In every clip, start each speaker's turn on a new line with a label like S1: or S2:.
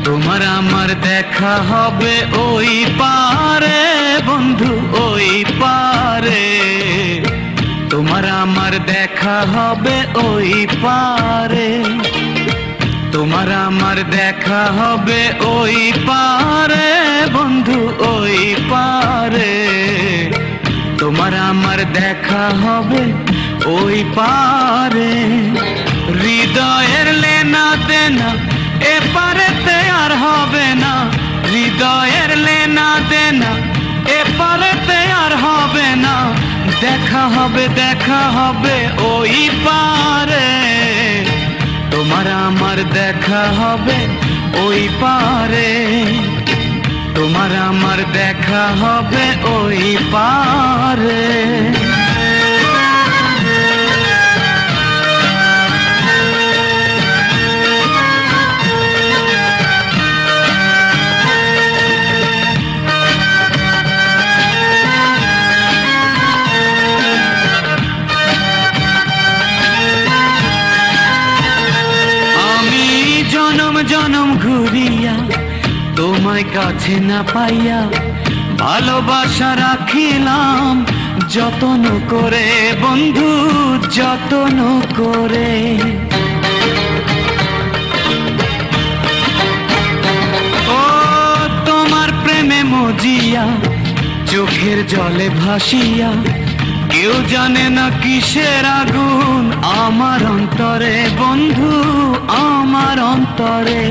S1: তোমার আমার দেখা হবে ওই পারে বন্ধু, ওই পারে। তোমার আমার দেখা হবে ওই পারে। তোমার আমার দেখা হবে ওই পারে বন্ধু, ওই পারে। তোমার আমার দেখা হবে ওই পারে। হৃদয়ের লেনা দেনা এপারেতে আর হবে না। হৃদয়ের লেনা দেনা এপারেতে আর হবে না। দেখা হবে, দেখা হবে ওই পারে। তোমার আমার দেখা হবে ওই পারে। তোমার আমার দেখা হবে ওই পারে। জনম জনম ঘুরিয়া তোমায় কাছে না পাইয়া ভালোবাসা রাখিলাম যতন করে বন্ধু, যতন করে। ও তোমার প্রেমে মজিয়া চোখের জলে ভাসিয়া কেউ জানে না কিসের আগুন আমার অন্তরে বন্ধু, আমার অন্তরে।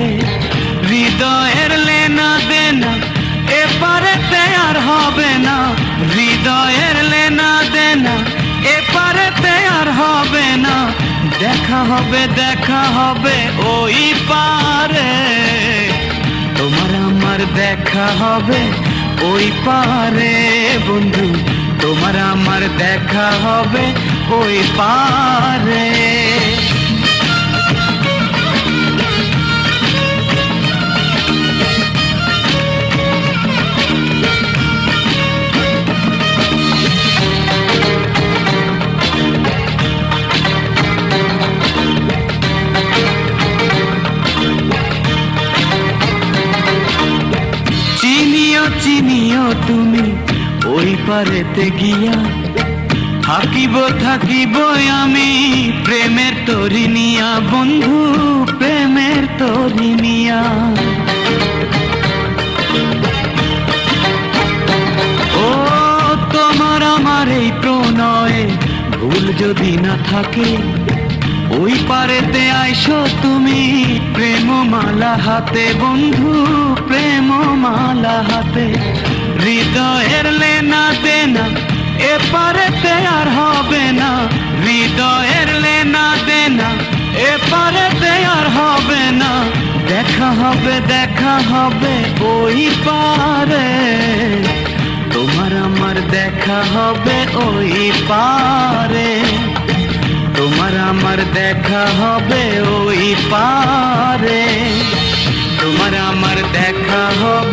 S1: হৃদয়ের লেনা দেনা এপারেতে আর হবে না। হৃদয়ের লেনা দেনা এপারেতে আর হবে না। দেখা হবে, দেখা হবে ওই পারে। তোমার আমার দেখা হবে ওই পারে বন্ধু। তোমার আমার দেখা হবে ওই পারে। চিনিও চিনিও তুমি ওই পারেতে গিয়া থাকিব, থাকিব আমি প্রেমের তরি নিয়া বন্ধু, প্রেমের তরি নিয়া। ও তোমার আমার এই প্রণয়ে ভুল যদি না থাকে ওই পারেতে আইসো তুমি প্রেম মালা হাতে বন্ধু, প্রেম মালা হাতে। হৃদয়ের লেনা দেনা এপারেতে আর হবে না। হৃদয়ের লেনা দেনা এপারেতে আর হবে না। দেখা হবে, দেখা হবে ওই পারে। তোমার আমার দেখা হবে ওই পারে। তোমার আমার দেখা হবে ওই পারে। তোমার আমার দেখা হবে